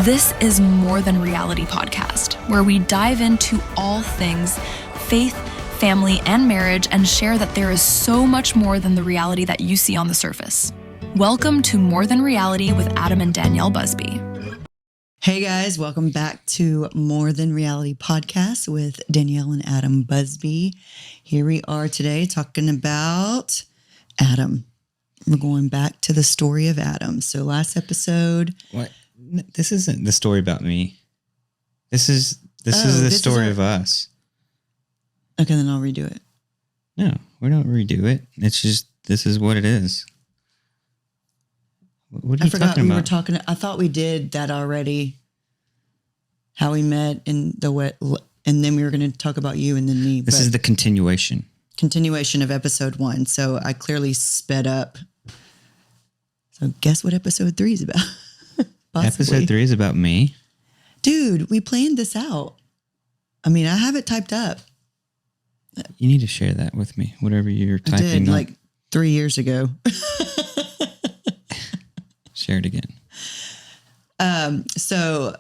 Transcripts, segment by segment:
This is More Than Reality podcast, where we dive into all things faith, family, and marriage and share that there is so much more than the reality that you see on the surface. Welcome to More Than Reality with Adam and Danielle Busby. Hey guys, welcome back to More Than Reality podcast with Danielle and Adam Busby. Here we are today talking about Adam. We're going back to the story of Adam. So last episode... What? This isn't the story about me. This is the story of us. Okay, then I'll redo it. No, we don't redo it. It's just, this is what it is. What are you talking about? We were talking, I thought we did that already. How we met in the wet, and then we were going to talk about you and then me. This is the continuation. Continuation of episode 1. So I clearly sped up. So guess what episode 3 is about? Possibly. Episode 3 is about me. Dude, we planned this out. I mean, I have it typed up. You need to share that with me, whatever you're typing. I did, like 3 years ago. Share it again. So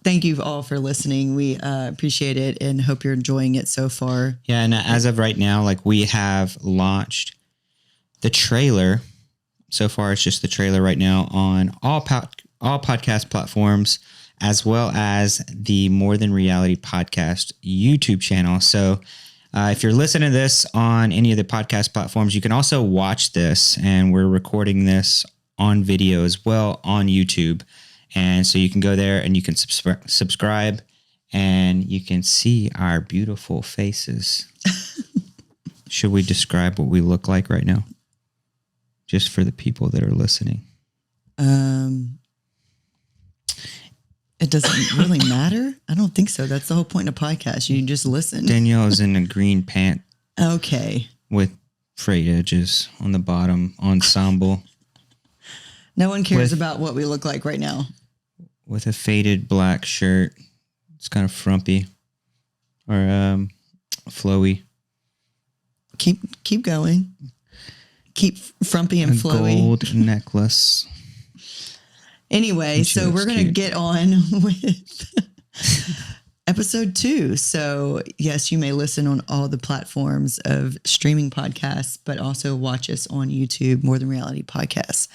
thank you all for listening. We appreciate it and hope you're enjoying it so far. Yeah, and as of right now, like we have launched the trailer. So far, it's just the trailer right now on all podcast platforms, as well as the More Than Reality podcast YouTube channel. So if you're listening to this on any of the podcast platforms, you can also watch this, and we're recording this on video as well on YouTube. And so you can go there and you can subscribe and you can see our beautiful faces. Should we describe what we look like right now? Just for the people that are listening. It doesn't really matter. I don't think so. That's the whole point of podcast. You just listen. Danielle is in a green pant. Okay. With frayed edges on the bottom, ensemble. No one cares about what we look like right now. With a faded black shirt. It's kind of frumpy. Or flowy. Keep going. Keep frumpy and flowy. Gold necklace. Anyway, so we're going to get on with episode 2. So yes, you may listen on all the platforms of streaming podcasts, but also watch us on YouTube, More Than Reality Podcasts.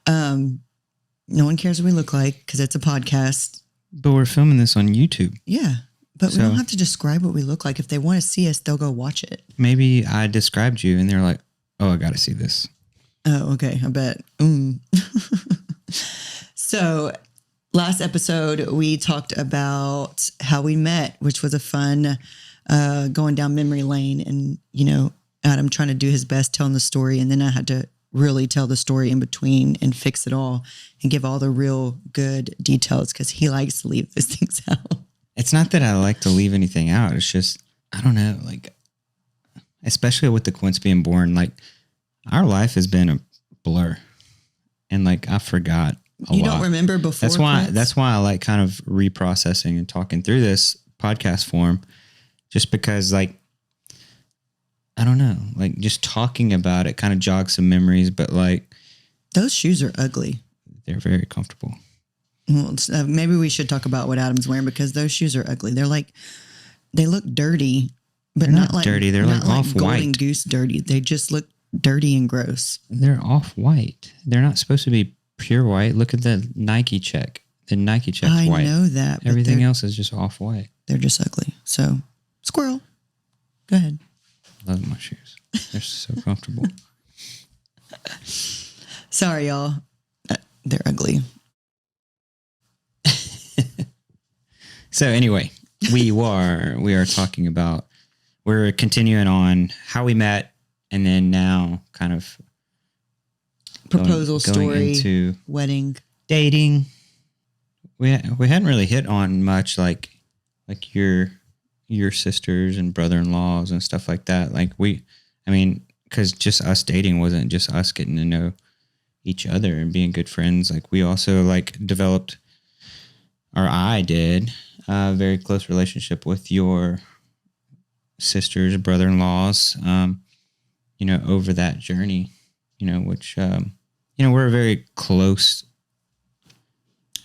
No one cares what we look like because it's a podcast. But we're filming this on YouTube. Yeah, but we don't have to describe what we look like. If they want to see us, they'll go watch it. Maybe I described you and they're like, oh, I got to see this. Oh, okay. I bet. So last episode, we talked about how we met, which was a fun going down memory lane. And, you know, Adam trying to do his best telling the story. And then I had to really tell the story in between and fix it all and give all the real good details because he likes to leave those things out. It's not that I like to leave anything out. It's just, I don't know, like, especially with the Quints being born, like, our life has been a blur. And, like, I forgot a lot. You don't remember before That's why I like kind of reprocessing and talking through this podcast form. Just because, like, I don't know, like, just talking about it kind of jogs some memories. But, like, those shoes are ugly. They're very comfortable. Well, maybe we should talk about what Adam's wearing because those shoes are ugly. They're like, they look dirty. But they're not like dirty. They're like off-white. Golden goose dirty. They just look dirty and gross. They're off-white. They're not supposed to be pure white. Look at the Nike check. The Nike check's white. I know that. Everything else is just off-white. They're just ugly. So, squirrel. Go ahead. Love my shoes. They're so comfortable. Sorry, y'all. They're ugly. So anyway, we are talking about, we're continuing on how we met, and then now kind of proposal going story, into wedding, dating. We hadn't really hit on much like your sisters and brother-in-laws and stuff like that. Like because just us dating wasn't just us getting to know each other and being good friends. Like we also like developed, or I did, a very close relationship with your sisters, brother-in-laws, over that journey, which, we're a very close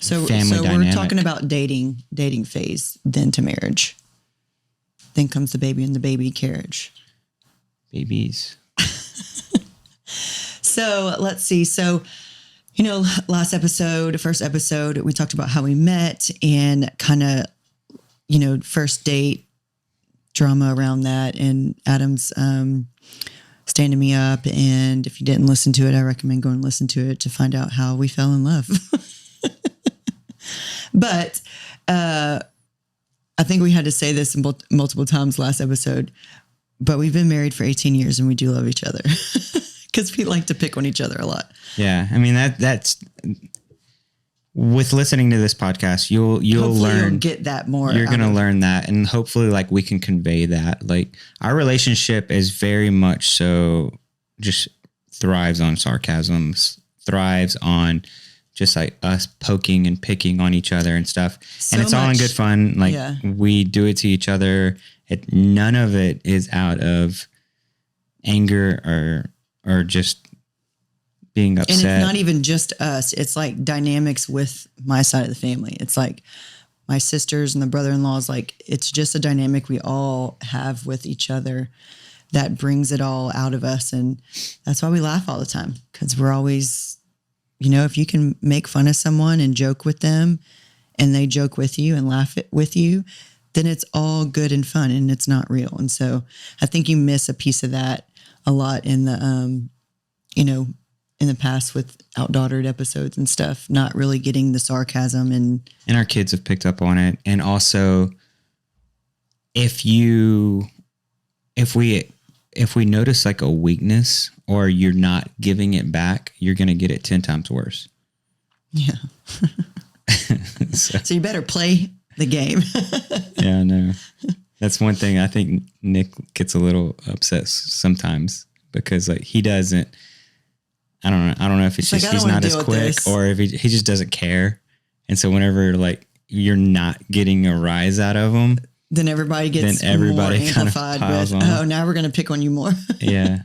family dynamic. We're talking about dating phase, then to marriage. Then comes the baby and the baby carriage. Babies. So let's see. So, first episode, we talked about how we met and kind of, first date drama around that, and Adam's standing me up. And if you didn't listen to it, I recommend going and listen to it to find out how we fell in love. But I think we had to say this multiple times last episode, but we've been married for 18 years and we do love each other because we like to pick on each other a lot. Yeah. I mean, that's with listening to this podcast, you'll learn, you'll get that more. You're going to learn that. And hopefully like we can convey that. Like our relationship is very much so just thrives on sarcasms, thrives on just like us poking and picking on each other and stuff. And it's all in good fun. Like we do it to each other. None of it is out of anger or just being upset. And it's not even just us. It's like dynamics with my side of the family. It's like my sisters and the brother-in-laws. Like it's just a dynamic we all have with each other that brings it all out of us. And that's why we laugh all the time, because we're always, if you can make fun of someone and joke with them and they joke with you and laugh with you, then it's all good and fun and it's not real. And so I think you miss a piece of that a lot in the, in the past with OutDaughtered episodes and stuff, not really getting the sarcasm and our kids have picked up on it. And also if we notice like a weakness or you're not giving it back, you're going to get it 10 times worse. Yeah. So you better play the game. Yeah, no. That's one thing I think Nick gets a little upset sometimes because like he doesn't, I don't know if it's just like, he's not as quick or if he just doesn't care. And so whenever like you're not getting a rise out of him, then everybody gets more amplified with, now we're going to pick on you more. Yeah.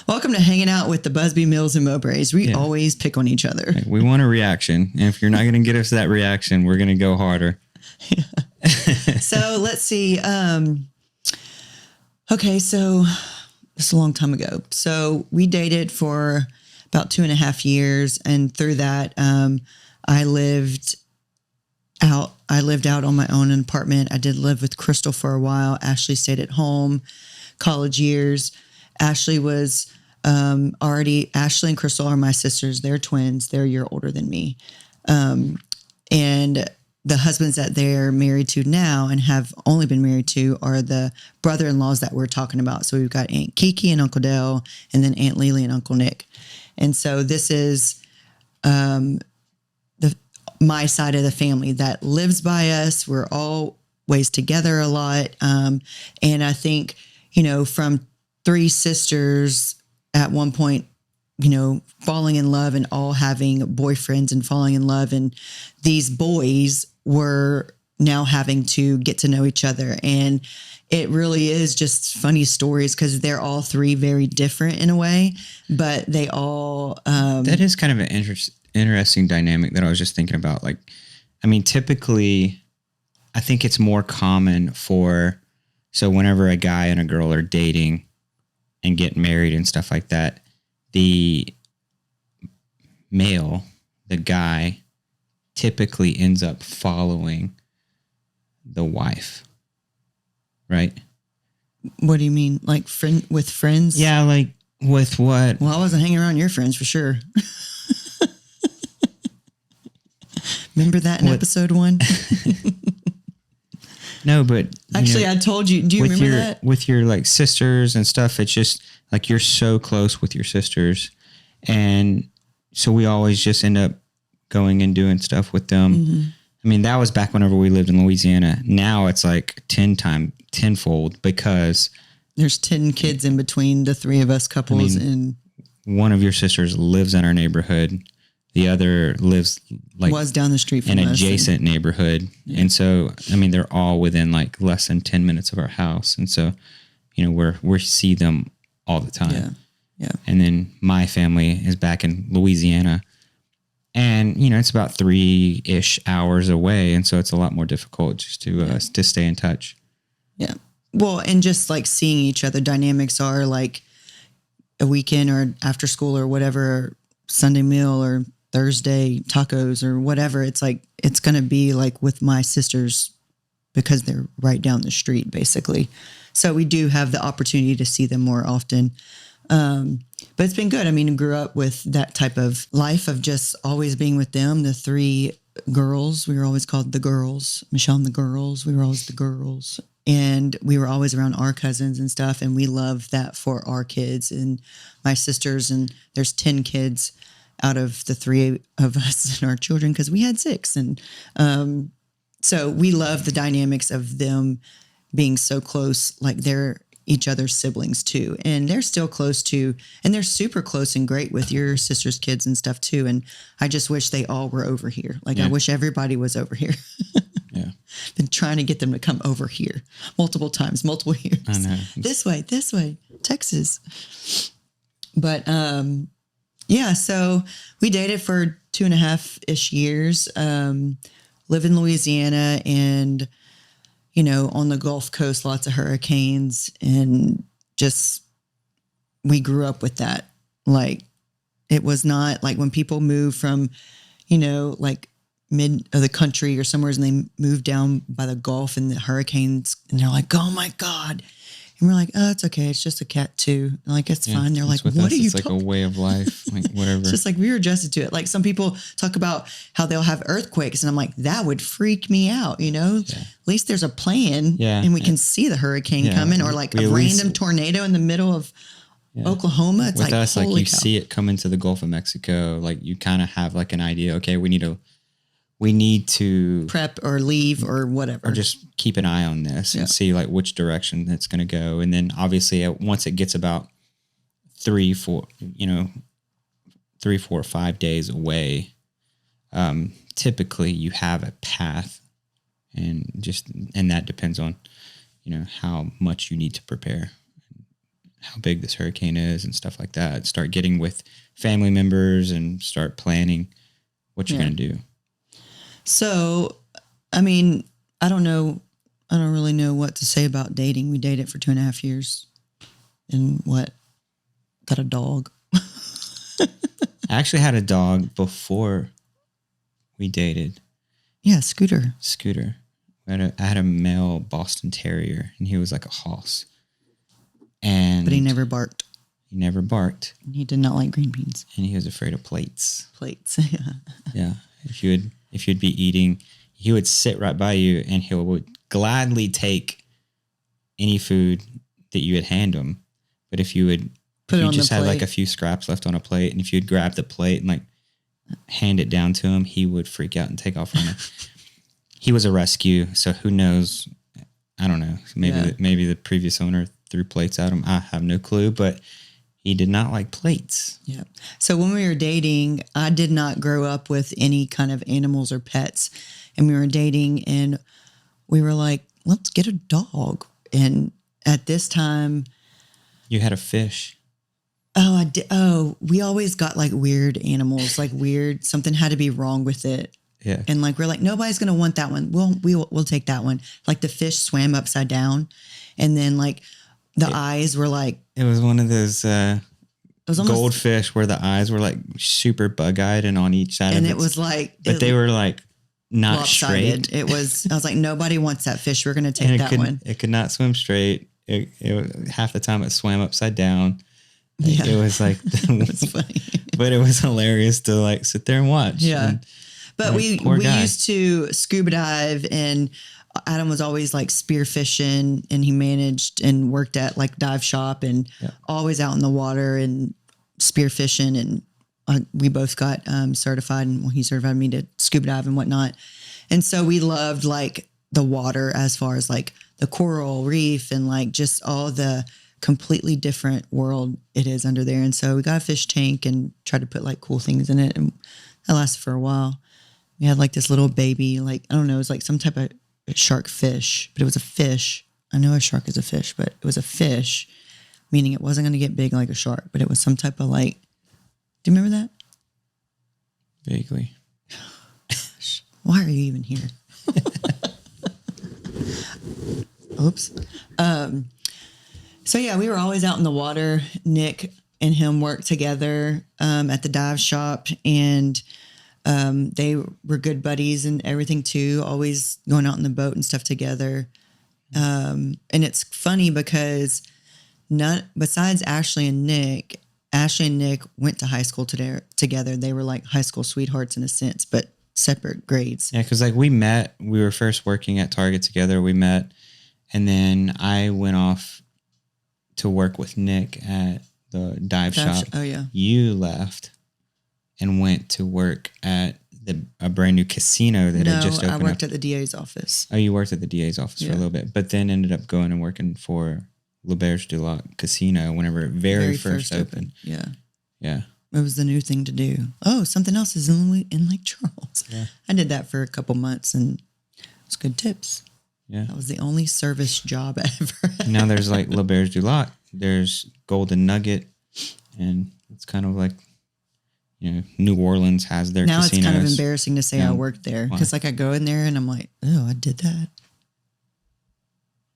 Welcome to hanging out with the Busby, Mills, and Mowbrays. We always pick on each other. Like, we want a reaction. And if you're not going to get us that reaction, we're going to go harder. Yeah. So let's see. Okay. So it's a long time ago. So we dated for about 2.5 years. And through that, I lived out on my own in an apartment. I did live with Crystal for a while. Ashley stayed at home, college years. Ashley was Ashley and Crystal are my sisters. They're twins. They're a year older than me. And the husbands that they're married to now and have only been married to are the brother-in-laws that we're talking about. So we've got Aunt Kiki and Uncle Dale, and then Aunt Lily and Uncle Nick. And so this is my side of the family that lives by us. We're always together a lot. And I think, from 3 sisters at one point, falling in love and all having boyfriends and falling in love. And these boys were now having to get to know each other. And it really is just funny stories because they're all 3 very different in a way, but they all... that is kind of an interesting dynamic that I was just thinking about. Like, I mean, typically, I think it's more common so whenever a guy and a girl are dating and get married and stuff like that, the male, the guy, typically ends up following the wife, right? What do you mean? Like with friends? Yeah, like with what? Well, I wasn't hanging around your friends for sure. Remember that in episode 1? No, but actually, I told you. Do you remember that? With your like sisters and stuff, it's just like you're so close with your sisters, and so we always just end up going and doing stuff with them. Mm-hmm. I mean, that was back whenever we lived in Louisiana. Now it's like tenfold because there's 10 kids in between the 3 of us couples, and one of your sisters lives in our neighborhood. The other was down the street from an us adjacent neighborhood. Yeah. And so, I mean, they're all within like less than 10 minutes of our house. And so, we see them all the time. Yeah. Yeah. And then my family is back in Louisiana And, you know, it's about 3-ish hours away. And so it's a lot more difficult just to stay in touch. Yeah. Well, and just like seeing each other, dynamics are like a weekend or after school or whatever, Sunday meal or Thursday tacos or whatever. It's like, it's going to be like with my sisters because they're right down the street, basically. So we do have the opportunity to see them more often. But it's been good. I mean, I grew up with that type of life of just always being with them. The 3 girls, we were always called the girls, Michelle and the girls. We were always the girls. And we were always around our cousins and stuff. And we love that for our kids and my sisters. And there's 10 kids out of the 3 of us and our children because we had 6. And so we love the dynamics of them being so close, like they're each other's siblings too. And they're still close to, and they're super close and great with your sister's kids and stuff too. And I just wish they all were over here. Like I wish everybody was over here. Yeah. Been trying to get them to come over here multiple times, multiple years. I know. This way, Texas. But yeah, so we dated for 2.5-ish years, live in Louisiana and, you know, on the Gulf Coast, lots of hurricanes and just, we grew up with that. Like it was not like when people move from, you know, like mid of the country or somewhere and they move down by the Gulf and the hurricanes and they're like, oh my God. And we're like, oh, it's okay. It's just a cat too. And like, it's fine. They're like, what are you talking about? It's like a way of life, like whatever. It's just like we were adjusted to it. Like some people talk about how they'll have earthquakes. And I'm like, that would freak me out, you know? Yeah. At least there's a plan and we can see the hurricane coming or like a random tornado in the middle of Oklahoma. It's with like, us, like you cow. see it come into the Gulf of Mexico. Like you kind of have like an idea. Okay, we need to prep or leave or whatever, or just keep an eye on this and see like which direction it's going to go. And then obviously once it gets about 3, 4, 5 days away, typically you have a path and that depends on, you know, how much you need to prepare, how big this hurricane is and stuff like that. Start getting with family members and start planning what you're going to do. So, I mean, I don't really know what to say about dating. We dated for 2.5 years and got a dog. I actually had a dog before we dated. Yeah, Scooter. I had a male Boston Terrier and he was like a hoss. But he never barked. He did not like green beans. And he was afraid of plates. Yeah. Yeah. If you'd be eating, he would sit right by you and he would gladly take any food that you would hand him. But if you just had like a few scraps left on a plate and if you'd grab the plate and like hand it down to him, he would freak out and take off running. He was a rescue. So who knows? I don't know. Maybe the previous owner threw plates at him. I have no clue, but he did not like plates. Yeah. So when we were dating, I did not grow up with any kind of animals or pets. And we were dating and we were like, let's get a dog. And at this time... You had a fish. Oh, I did. Oh, we always got like weird animals, like weird, something had to be wrong with it. Yeah. And like, we're like, nobody's going to want that one. We'll take that one. Like the fish swam upside down. And then like the eyes were like, it was one of those goldfish where the eyes were like super bug-eyed and on each side. And it was like, but they were like not lopsided. straight. I was like, nobody wants that fish. We're going to take that one. It could not swim straight. It half the time it swam upside down. Yeah. It was like, it was funny, but it was hilarious to like sit there and watch. Yeah. And, but we used to scuba dive and Adam was always like spearfishing and he managed and worked at like dive shop and always out in the water and spearfishing. And we both got certified and he certified me to scuba dive and whatnot. And so we loved like the water as far as like the coral reef and like just all the completely different world it is under there. And so we got a fish tank and tried to put like cool things in it. And that lasted for a while. We had like this little baby, like, I don't know, it was like some type of shark fish, but it was a fish. I know a shark is a fish, but it was a fish, meaning it wasn't going to get big like a shark, but it was some type of like, do you remember that? Vaguely. Why are you even here? Oops. So yeah, we were always out in the water. Nick and him worked together at the dive shop, and they were good buddies and everything too. Always going out in the boat and stuff together. And it's funny because besides Ashley and Nick went to high school together. They were like high school sweethearts in a sense, but separate grades. Yeah, because like we were first working at Target together. We met, and then I went off to work with Nick at the dive shop. Oh yeah. You left and went to work at a brand new casino that had just opened I worked up. at the DA's office. Oh, you worked at the DA's office for a little bit, but then ended up going and working for L'Auberge du Lac Casino whenever it very first opened. Yeah. Yeah. It was the new thing to do. Oh, something else is in Lake Charles. Yeah. I did that for a couple months, and it was good tips. Yeah. That was the only service job I ever had. Now there's like L'Auberge du Lac. There's Golden Nugget, and it's kind of like, New Orleans has their now casinos. It's kind of embarrassing to say I worked there because like I go in there and I'm like, oh, I did that.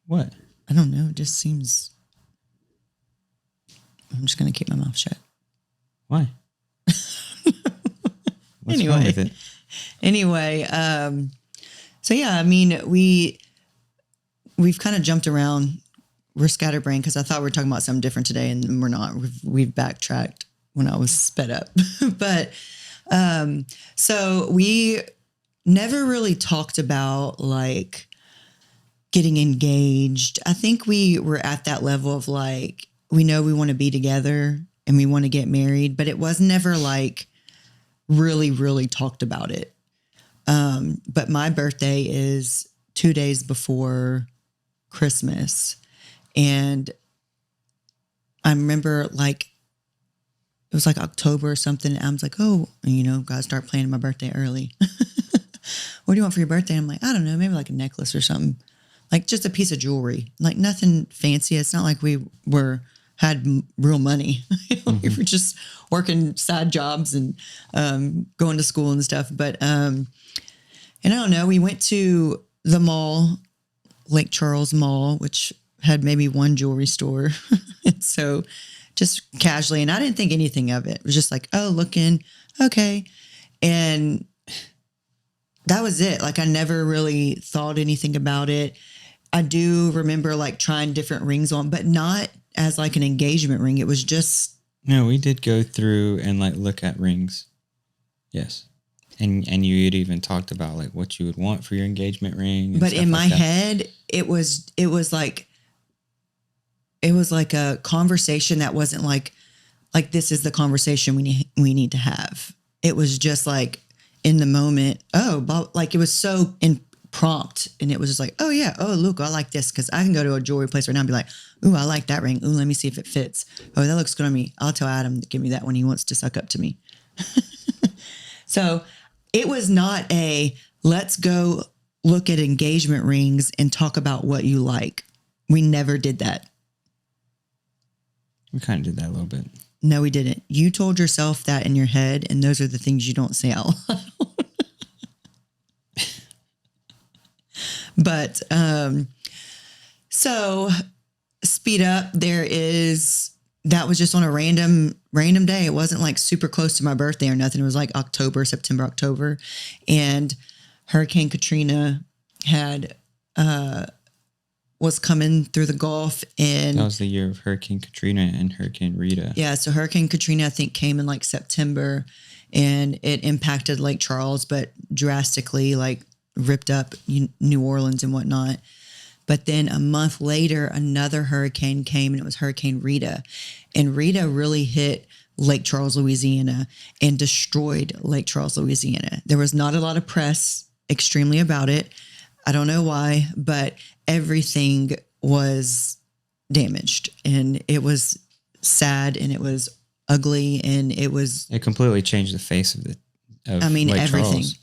What? I don't know. It just seems. I'm just going to keep my mouth shut. Why? What's wrong with it? Anyway, so yeah, I mean, we've kind of jumped around. We're scatterbrained because I thought we were talking about something different today, and we're not. We've backtracked when I was sped up. But so we never really talked about like getting engaged. I think we were at that level of like, we know we want to be together and we want to get married, but it was never like really, really talked about it. But my birthday is 2 days before Christmas. And I remember like, it was like October or something. And I was like, oh, gotta start planning my birthday early. What do you want for your birthday? I'm like, I don't know, maybe like a necklace or something. Like just a piece of jewelry, like nothing fancy. It's not like we had real money. We were just working side jobs and going to school and stuff. But, and I don't know, we went to the mall, Lake Charles Mall, which had maybe one jewelry store. And so just casually, and I didn't think anything of it. It was just like, oh, looking, okay. And that was it. Like I never really thought anything about it. I do remember like trying different rings on, but not as like an engagement ring. It was just. No, we did go through and like look at rings. Yes. And you had even talked about like what you would want for your engagement ring. But in my head, it was like a conversation that wasn't like this is the conversation we need to have. It was just like in the moment. Oh, like it was so prompt, and it was just like, oh yeah, oh look, I like this, because I can go to a jewelry place right now and be like, ooh, I like that ring. Ooh, let me see if it fits. Oh, that looks good on me. I'll tell Adam to give me that when he wants to suck up to me. So it was not a let's go look at engagement rings and talk about what you like. We never did that. We kind of did that a little bit. No, we didn't. You told yourself that in your head, and those are the things you don't say out loud. But so speed up. That was just on a random day. It wasn't like super close to my birthday or nothing. It was like September, October. And Hurricane Katrina was coming through the Gulf. And that was the year of Hurricane Katrina and Hurricane Rita. Yeah. So Hurricane Katrina, I think, came in like September, and it impacted Lake Charles, but drastically, like ripped up New Orleans and whatnot. But then a month later, another hurricane came, and it was Hurricane Rita. And Rita really hit Lake Charles, Louisiana, and destroyed Lake Charles, Louisiana. There was not a lot of press extremely about it. I don't know why, but everything was damaged, and it was sad, and it was ugly, and it completely changed the face of Lake everything. Charles.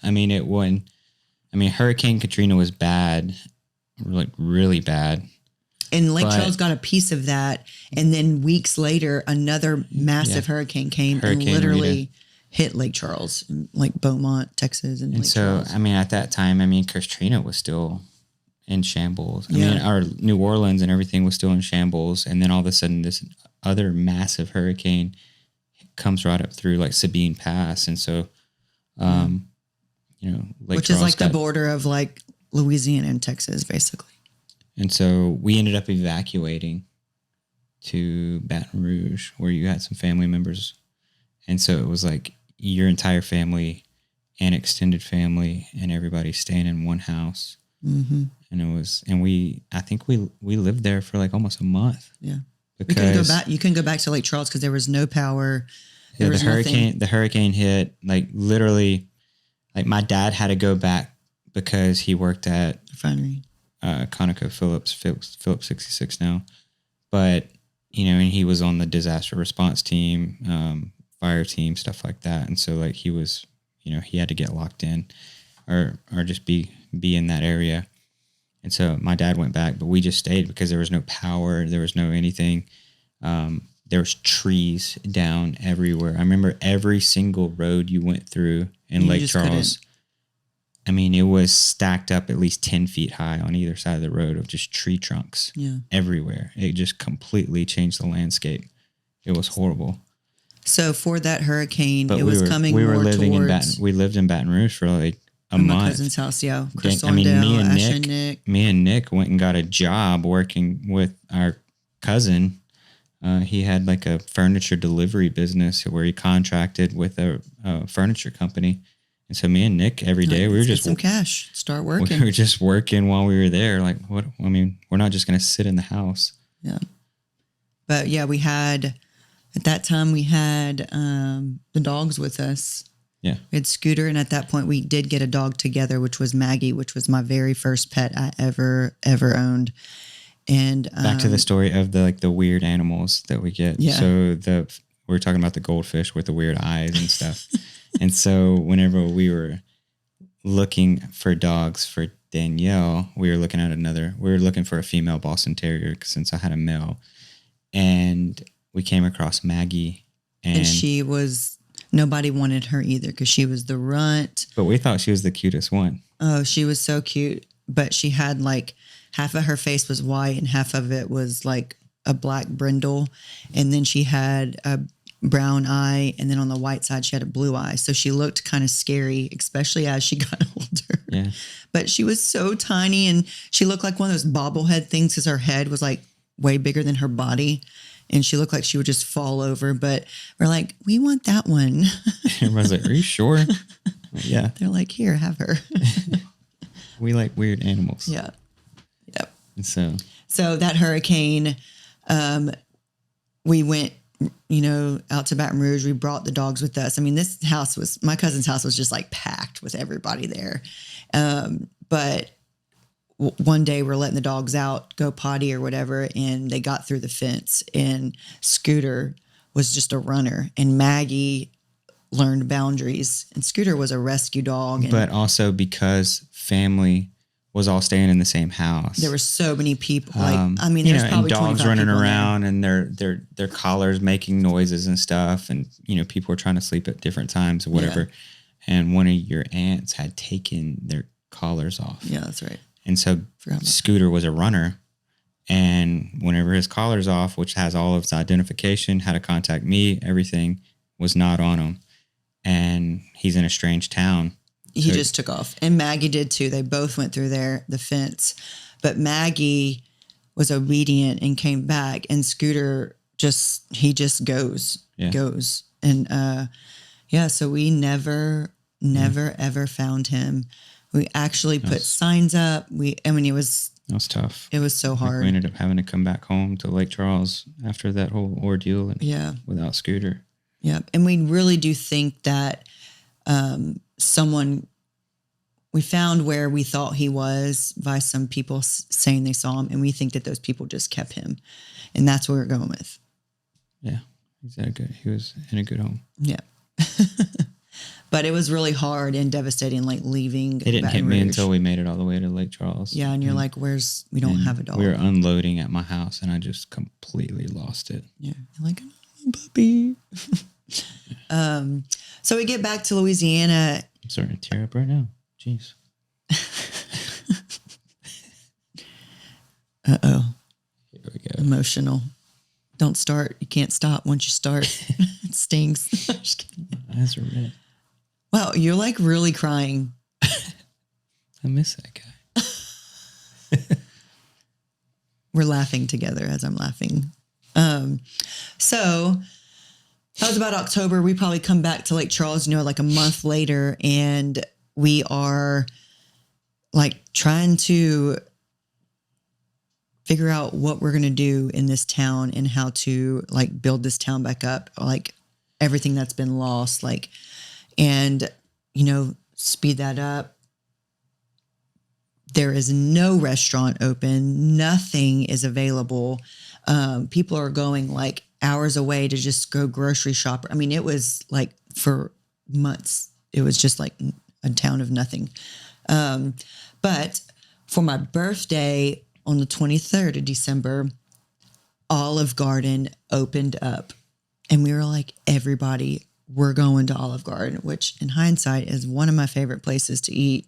Hurricane Katrina was bad, like really bad. And Lake Charles got a piece of that. And then weeks later, another massive hurricane came and literally hit Lake Charles, like Beaumont, Texas, and Lake Charles. I mean, at that time, Katrina was still in shambles. I Yeah. mean, our New Orleans and everything was still in shambles. And then all of a sudden, this other massive hurricane comes right up through like Sabine Pass. And so, Lake which Charles is like the border of like Louisiana and Texas, basically. And so we ended up evacuating to Baton Rouge, where you had some family members. And so it was like your entire family and extended family and everybody staying in one house. Mm-hmm. And I think we lived there for like almost a month. Yeah. Because we couldn't go back. You couldn't go back to Lake Charles because there was no power. There was the hurricane hit, like literally, like my dad had to go back because he worked at refinery. ConocoPhillips 66 now. But, and he was on the disaster response team, fire team, stuff like that. And so like he was, he had to get locked in or just be in that area. And so my dad went back, but we just stayed because there was no power. There was no anything. There was trees down everywhere. I remember every single road you went through in Lake Charles. I mean, it was stacked up at least 10 feet high on either side of the road of just tree trunks everywhere. It just completely changed the landscape. It was horrible. So for that hurricane, But it was coming we were more living towards... we lived in Baton Rouge for like a month. My cousin's house, yeah. Crystal me and Nick went and got a job working with our cousin. He had like a furniture delivery business where he contracted with a furniture company. And so me and Nick every day, we were just some cash, start working. We were just working while we were there. Like we're not just going to sit in the house. Yeah. But yeah, at that time we had the dogs with us. Yeah. We had Scooter. And at that point we did get a dog together, which was Maggie, which was my very first pet I ever owned. And back to the story of the weird animals that we get. Yeah. So we're talking about the goldfish with the weird eyes and stuff. And so whenever we were looking for dogs for Danielle, we were looking for a female Boston Terrier since I had a male. And we came across Maggie. And nobody wanted her either because she was the runt. But we thought she was the cutest one. Oh, she was so cute. But she had like half of her face was white and half of it was like a black brindle. And then she had a brown eye. And then on the white side, she had a blue eye. So she looked kind of scary, especially as she got older. Yeah. But she was so tiny and she looked like one of those bobblehead things because her head was like way bigger than her body. And she looked like she would just fall over. But we're like, we want that one. Everybody's like, are you sure? Yeah. They're like, here, have her. We like weird animals. Yeah. Yep. And so that hurricane, we went, out to Baton Rouge. We brought the dogs with us. I mean, my cousin's house was just like packed with everybody there. But one day we're letting the dogs out, go potty or whatever, and they got through the fence and Scooter was just a runner and Maggie learned boundaries and Scooter was a rescue dog. But also because family was all staying in the same house. There were so many people. There's probably and dogs 25 running people around and their collars making noises and stuff. And, people were trying to sleep at different times or whatever. Yeah. And one of your aunts had taken their collars off. Yeah, that's right. And so Scooter was a runner. And whenever his collar's off, which has all of his identification, how to contact me, everything was not on him. And he's in a strange town. He just took off. And Maggie did too. They both went through the fence. But Maggie was obedient and came back. And Scooter just goes. And so we never ever found him. We actually put signs up. It was tough. It was so hard. We ended up having to come back home to Lake Charles after that whole ordeal. Without Scooter. Yeah. And we really do think that we found where we thought he was by some people saying they saw him. And we think that those people just kept him. And that's what we're going with. Yeah. He was in a good home. Yeah. But it was really hard and devastating, like leaving. It didn't hit me until we made it all the way to Lake Charles. Yeah, and you're like, we don't have a dog. We were unloading at my house, and I just completely lost it. Yeah, you're like, oh, puppy. So we get back to Louisiana. I'm starting to tear up right now. Jeez. Uh-oh. Here we go. Emotional. Don't start. You can't stop once you start. It stings. Just kidding. My eyes are red. Wow, you're like really crying. I miss that guy. We're laughing together as I'm laughing. So that was about October. We probably come back to Lake Charles, like a month later, and we are like trying to figure out what we're going to do in this town and how to like build this town back up, like everything that's been lost, and speed that up. There is no restaurant open. Nothing is available. People are going like hours away to just go grocery shop. I mean, it was like for months, it was just like a town of nothing. But for my birthday on the 23rd of December, Olive Garden opened up. And we were like, everybody, we're going to Olive Garden, which in hindsight is one of my favorite places to eat.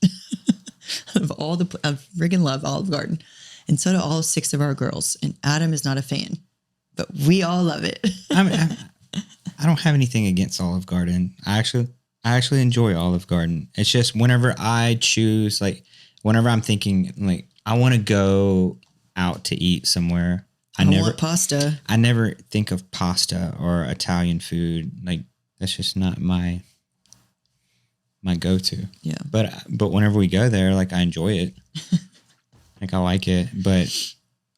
Of all I friggin' love Olive Garden. And so do all 6 of our girls. And Adam is not a fan, but we all love it. I don't have anything against Olive Garden. I actually enjoy Olive Garden. It's just whenever I choose, like whenever I'm thinking like I want to go out to eat somewhere, I want pasta. I never think of pasta or Italian food. Like that's just not my go-to. Yeah. But whenever we go there, like I enjoy it. Like I like it, but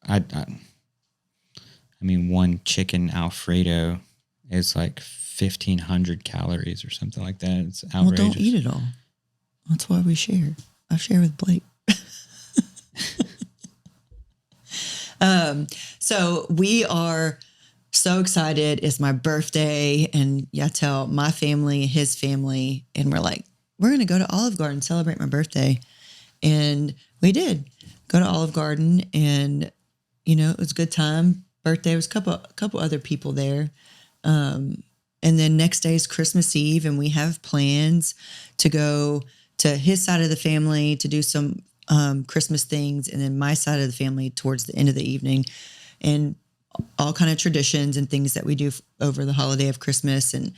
I mean, one chicken Alfredo is like 1,500 calories or something like that. It's outrageous. Well, don't eat it all. That's why we share. I share with Blake. So we are so excited. It's my birthday, and I tell my family, his family, and we're like, we're going to go to Olive Garden, celebrate my birthday. And we did go to Olive Garden, and, it was a good time. Birthday was a couple other people there. And then next day is Christmas Eve, and we have plans to go to his side of the family to do some Christmas things, and then my side of the family towards the end of the evening, and all kind of traditions and things that we do over the holiday of Christmas. And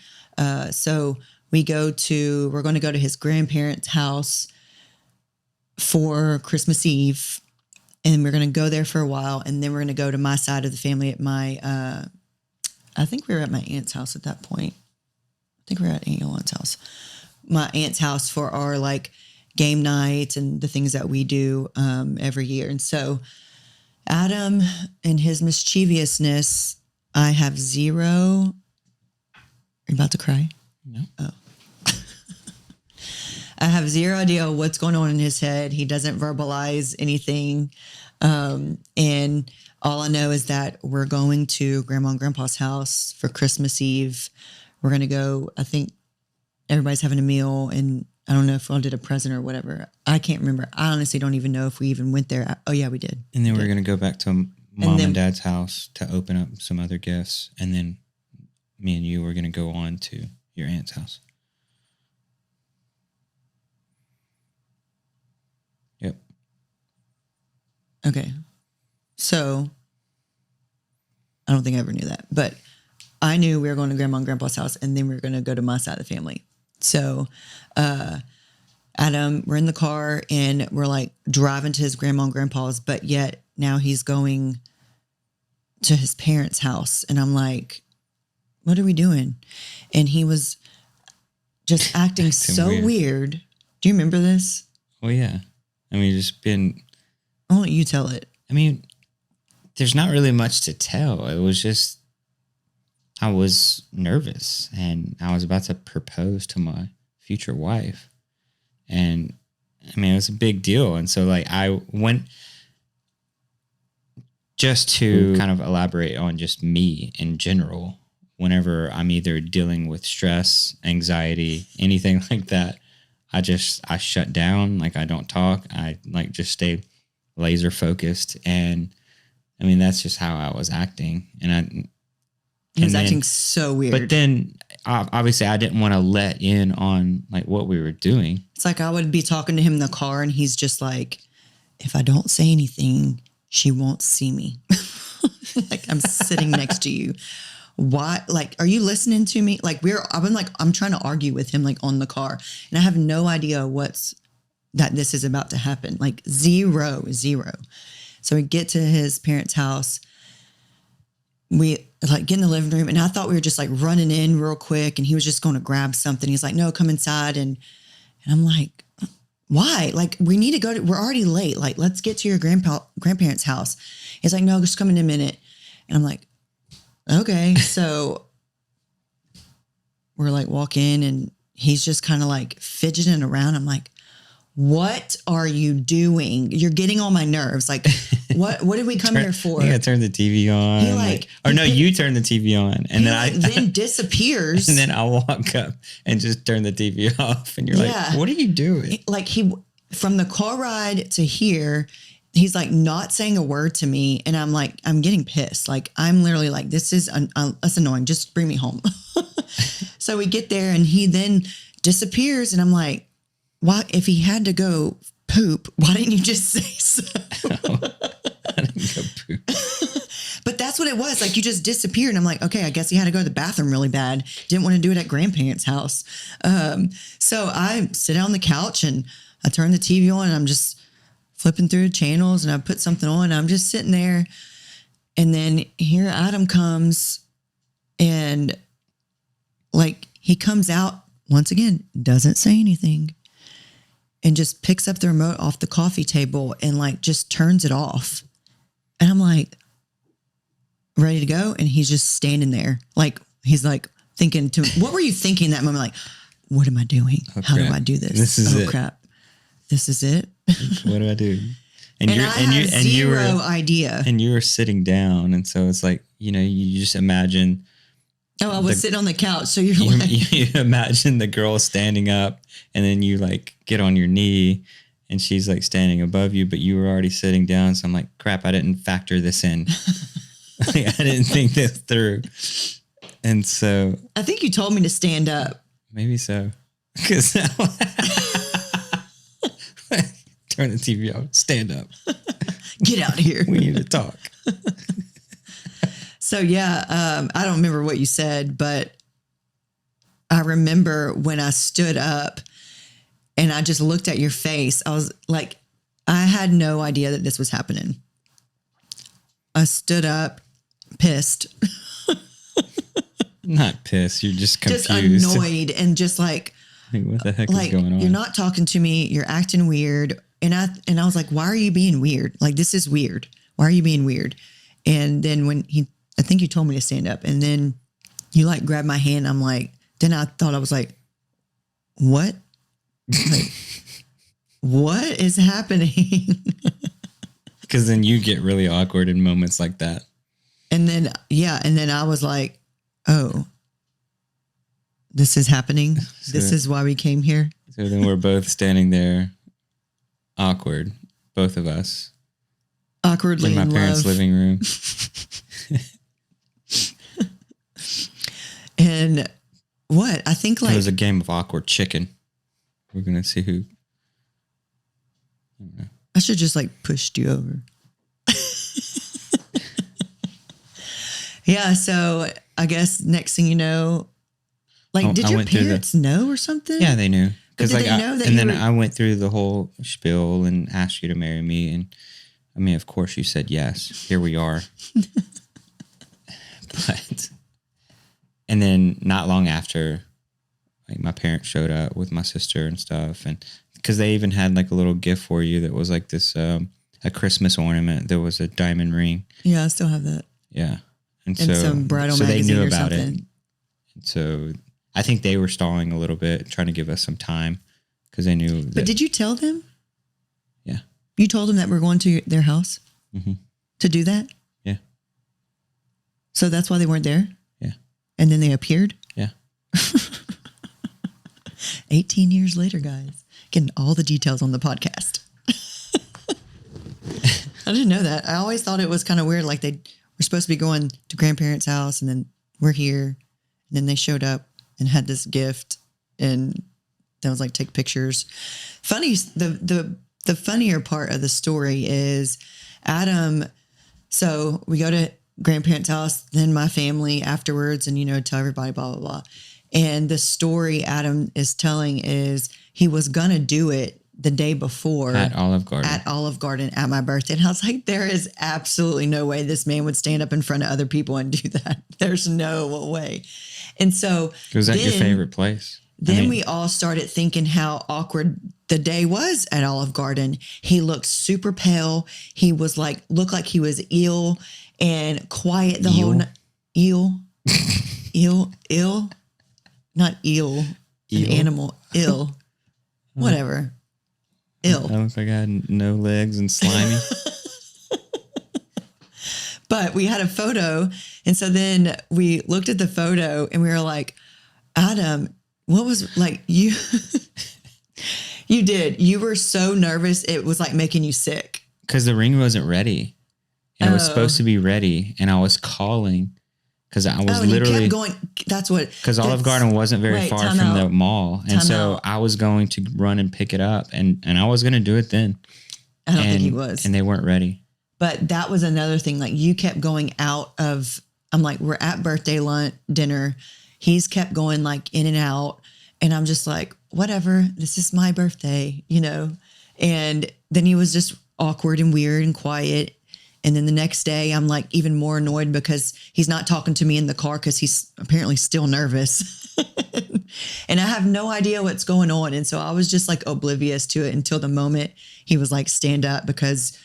so we're going to go to his grandparents' house for Christmas Eve, and we're going to go there for a while, and then we're going to go to my side of the family at my, I think we were at my aunt's house at that point. I think we were at Aunt Yolanda's house. My aunt's house for our like game nights and the things that we do every year. And so Adam and his mischievousness, I have zero. Are you about to cry? No. Oh. I have zero idea what's going on in his head. He doesn't verbalize anything. And all I know is that we're going to Grandma and Grandpa's house for Christmas Eve. We're going to go, I think everybody's having a meal, and I don't know if we all did a present or whatever. I can't remember. I honestly don't even know if we even went there. Oh yeah, we did. And then we're going to go back to mom and dad's house to open up some other gifts. And then me and you were going to go on to your aunt's house. Yep. Okay. So I don't think I ever knew that, but I knew we were going to Grandma and Grandpa's house, and then we were going to go to my side of the family. So, Adam, we're in the car, and we're like driving to his Grandma and Grandpa's, but yet now he's going to his parents' house. And I'm like, what are we doing? And he was just acting so weird. Do you remember this? Oh yeah. I mean, just been, I'll let you tell it. I mean, there's not really much to tell. It was just, I was nervous, and I was about to propose to my future wife. And I mean, it was a big deal. And so like I went, just to kind of elaborate on just me in general, whenever I'm either dealing with stress, anxiety, anything like that, I shut down. Like I don't talk. I like just stay laser focused. And I mean, that's just how I was acting. And He was acting so weird. But then obviously I didn't want to let in on like what we were doing. It's like I would be talking to him in the car and he's just like, if I don't say anything, she won't see me. Like I'm sitting next to you. Why? Like, are you listening to me? Like I'm trying to argue with him like on the car and I have no idea that this is about to happen. Like zero. So we get to his parents' house. We like get in the living room and I thought we were just like running in real quick and he was just going to grab something. He's like, no, come inside. And I'm like, why? Like, we need to go we're already late. Like, let's get to your grandparents' house. He's like, no, just come in a minute. And I'm like, okay. So we're like walk in and he's just kind of like fidgeting around. I'm like, what are you doing? You're getting on my nerves. Like, what did we come here for? I turned the TV on. You turned the TV on. And then disappears. And then I walk up and just turn the TV off. And you're like, what are you doing? Like from the car ride to here, he's like not saying a word to me. And I'm like, I'm getting pissed. Like, I'm literally like, this is that's annoying. Just bring me home. So we get there and he then disappears. And I'm like, why, if he had to go poop, why didn't you just say so? I didn't go poop. But that's what it was. Like, you just disappeared. And I'm like, okay, I guess he had to go to the bathroom really bad. Didn't want to do it at grandparents' house. So I sit on the couch and I turn the TV on and I'm just flipping through channels and I put something on. And I'm just sitting there. And then here Adam comes and like he comes out once again, doesn't say anything. And just picks up the remote off the coffee table and like just turns it off. And I'm like, ready to go. And he's just standing there. Like, he's like thinking what were you thinking that moment? Like, what am I doing? How do I do this? This is it. Crap. This is it. What do I do? And I had zero idea. And you were sitting down. And so it's like, you just imagine. Oh, I was sitting on the couch. So you're like, you imagine the girl standing up and then you like get on your knee and she's like standing above you, but you were already sitting down. So I'm like, crap, I didn't factor this in. Like, I didn't think this through. And so I think you told me to stand up. Maybe so. Because turn the TV off, stand up. Get out of here. We need to talk. So yeah, I don't remember what you said, but I remember when I stood up and I just looked at your face. I was like, I had no idea that this was happening. I stood up, pissed. Not pissed. You're just confused. Just annoyed and just like what the heck is going on? You're not talking to me. You're acting weird. And I was like, why are you being weird? Like, this is weird. Why are you being weird? And then I think you told me to stand up and then you like grabbed my hand. I'm like, then I thought I was like, what? Like, what is happening? Because then you get really awkward in moments like that. And then I was like, oh, this is happening. This is why we came here. So then we're both standing there, awkward, both of us. Awkwardly in my parents' living room. And what? I think like... It was a game of awkward chicken. We're going to see who... I don't know. I should just like pushed you over. Yeah, so I guess next thing you know, like, did your parents know or something? Yeah, they knew. Because like, they know that and then I went through the whole spiel and asked you to marry me. And I mean, of course you said yes. Here we are. But, and then not long after, like my parents showed up with my sister and stuff. And because they even had like a little gift for you that was like this, a Christmas ornament. There was a diamond ring. Yeah, I still have that. Yeah. And so some bridal magazine they knew about it. And so I think they were stalling a little bit, trying to give us some time because they knew. But did you tell them? Yeah. You told them that we're going to their house to do that? Yeah. So that's why they weren't there? Yeah. And then they appeared? Yeah. 18 years later, guys. Getting all the details on the podcast. I didn't know that. I always thought it was kind of weird. Like they were supposed to be going to grandparents' house and then we're here. And then they showed up and had this gift, and that was like, take pictures. Funny, the funnier part of the story is Adam. So we go to grandparents' house, then my family afterwards, and, tell everybody, blah, blah, blah. And the story Adam is telling is he was going to do it the day before at Olive Garden at my birthday. And I was like, there is absolutely no way this man would stand up in front of other people and do that. There's no way. And so was that your favorite place? Then we all started thinking how awkward the day was at Olive Garden. He looked super pale. He was looked like he was ill and quiet the whole night. Ill, not eel, an animal, ill, whatever. Ill. I looked like I had no legs and slimy. But we had a photo. And so then we looked at the photo and we were like, Adam, what was you? You did. You were so nervous. It was like making you sick. Because the ring wasn't ready. And it was supposed to be ready. And I was calling because I was literally you kept going. That's what. Because Olive Garden wasn't very far from the mall. And so I was going to run and pick it up. And I was going to do it then. I don't think he was. And they weren't ready. But that was another thing. Like, you kept going out of, I'm like, we're at birthday lunch, dinner. He's kept going like in and out. And I'm just like, whatever, this is my birthday, And then he was just awkward and weird and quiet. And then the next day I'm like even more annoyed because he's not talking to me in the car because he's apparently still nervous. And I have no idea what's going on. And so I was just like oblivious to it until the moment he was like, stand up, because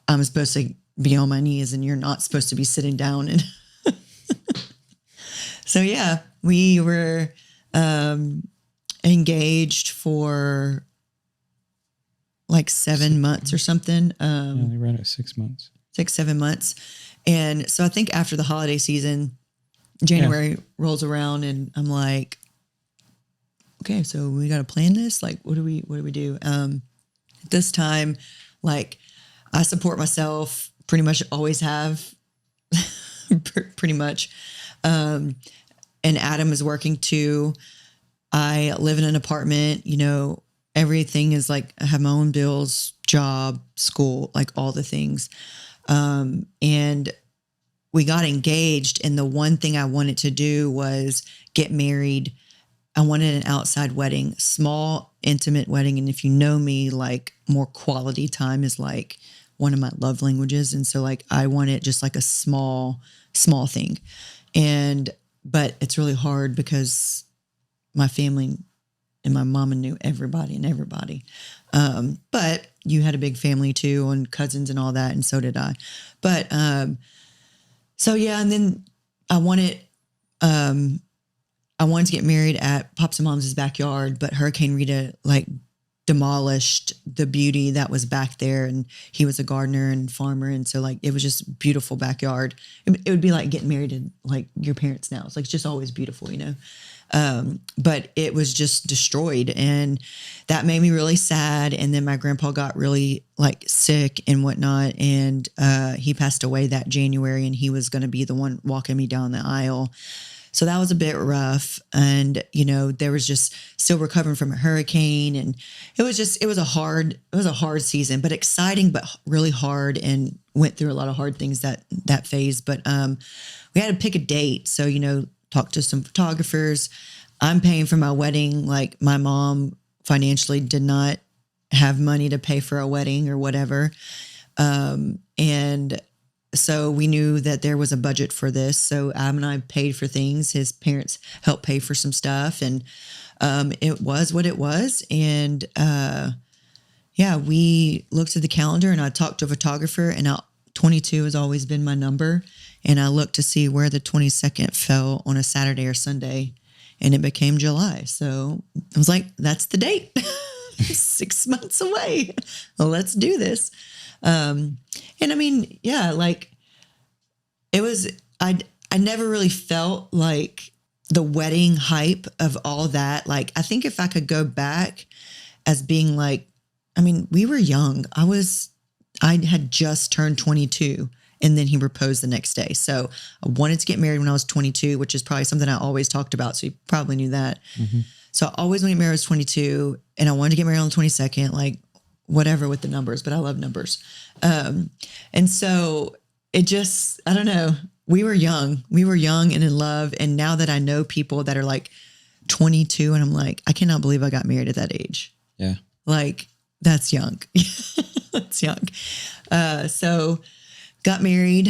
I'm supposed to be on my knees and you're not supposed to be sitting down. And so, yeah, we were engaged for like 7 months or something. They ran it 6 months. 6-7 months. And so I think after the holiday season, January rolls around and I'm like, okay, so we got to plan this. Like, what do we do? At this time, like, I support myself, pretty much always have, pretty much. And Adam is working too. I live in an apartment, everything is like, I have my own bills, job, school, like all the things. And we got engaged. And the one thing I wanted to do was get married. I wanted an outside wedding, small, intimate wedding. And if you know me, like, more quality time is like one of my love languages. And so like, I wanted just like a small thing. But it's really hard because my family and my mama knew everybody. But you had a big family too, and cousins and all that. And so did I. But, so yeah. And then I wanted to get married at Pops and Mom's backyard, but Hurricane Rita like demolished the beauty that was back there. And he was a gardener and farmer. And so like, it was just beautiful backyard. It would be like getting married at like your parents' now. It's like, it's just always beautiful, but it was just destroyed, and that made me really sad. And then my grandpa got really like sick and whatnot. And, he passed away that January, and he was going to be the one walking me down the aisle. So that was a bit rough. And, there was just still recovering from a hurricane, and it was a hard season, but exciting, but really hard, and went through a lot of hard things that phase. But, we had to pick a date. So, talk to some photographers. I'm paying for my wedding. Like, my mom financially did not have money to pay for a wedding or whatever. And so we knew that there was a budget for this. So Adam and I paid for things. His parents helped pay for some stuff. And it was what it was. And we looked at the calendar, and I talked to a photographer, and 22 has always been my number. And I looked to see where the 22nd fell on a Saturday or Sunday, and it became July. So I was like, that's the date. 6 months away. Well, let's do this. And I mean, yeah, like, it was, I never really felt like the wedding hype of all that. Like, I think if I could go back as being like, I mean, we were young. I had just turned 22 And then he proposed the next day. So I wanted to get married when I was 22, which is probably something I always talked about. So you probably knew that. Mm-hmm. So I always wanted to get married when I was 22, and I wanted to get married on the 22nd, like whatever with the numbers, but I love numbers. And so it just, I don't know. We were young and in love. And now that I know people that are like 22, and I'm like, I cannot believe I got married at that age. Yeah. Like, that's young. That's young. So got married,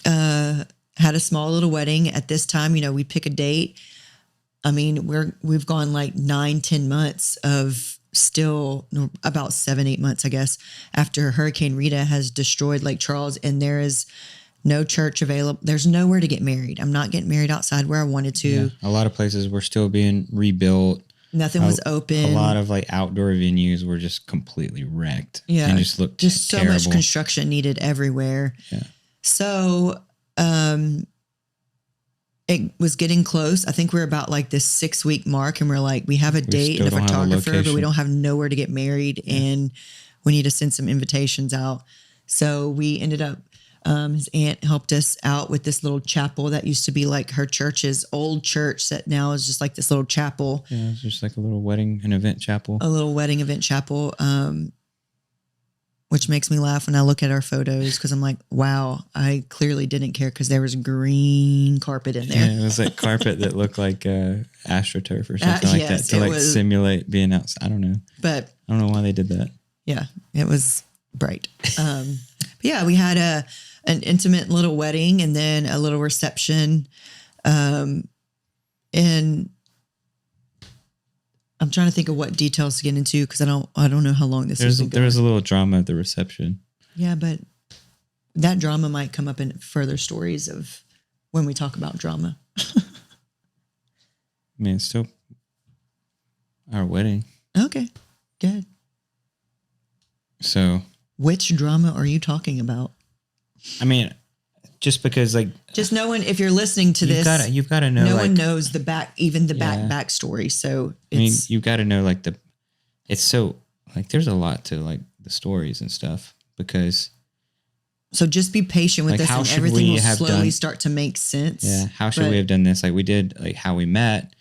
had a small little wedding. At this time, we pick a date. I mean, we've gone like 9-10 months of still about 7-8 months, I guess, after Hurricane Rita has destroyed Lake Charles, and there is no church available. There's nowhere to get married. I'm not getting married outside where I wanted to. Yeah. A lot of places were still being rebuilt. Nothing was open. A lot of like outdoor venues were just completely wrecked. Yeah. And just looked just terrible. So much construction needed everywhere. Yeah. So, it was getting close. I think we're about like this 6-week mark, and we're like, we have a date and a photographer, but we don't have nowhere to get married, and we need to send some invitations out. So we ended up, his aunt helped us out with this little chapel that used to be like her church's old church that now is just like this little chapel. Yeah, it's just like a little wedding and event chapel. A little wedding event chapel, which makes me laugh when I look at our photos, because I'm like, wow, I clearly didn't care because there was green carpet in there. Yeah, it was like carpet that looked like AstroTurf or something like yes, that to like simulate being outside. I don't know. But I don't know why they did that. Yeah, it was bright. But yeah, we had an intimate little wedding and then a little reception. And I'm trying to think of what details to get into because I don't know how long this is. There was a little drama at the reception. Yeah, but that drama might come up in further stories of when we talk about drama. I mean, it's still our wedding. Okay, good. So, which drama are you talking about? I mean, just because like just knowing if you're listening to this, you've got to know. No like, one knows the backstory. So you've got to know like it's so like there's a lot to like the stories and stuff because. So just be patient with like, us, and everything will slowly start to make sense. Yeah, how should we have done this? Like we did, like how we met,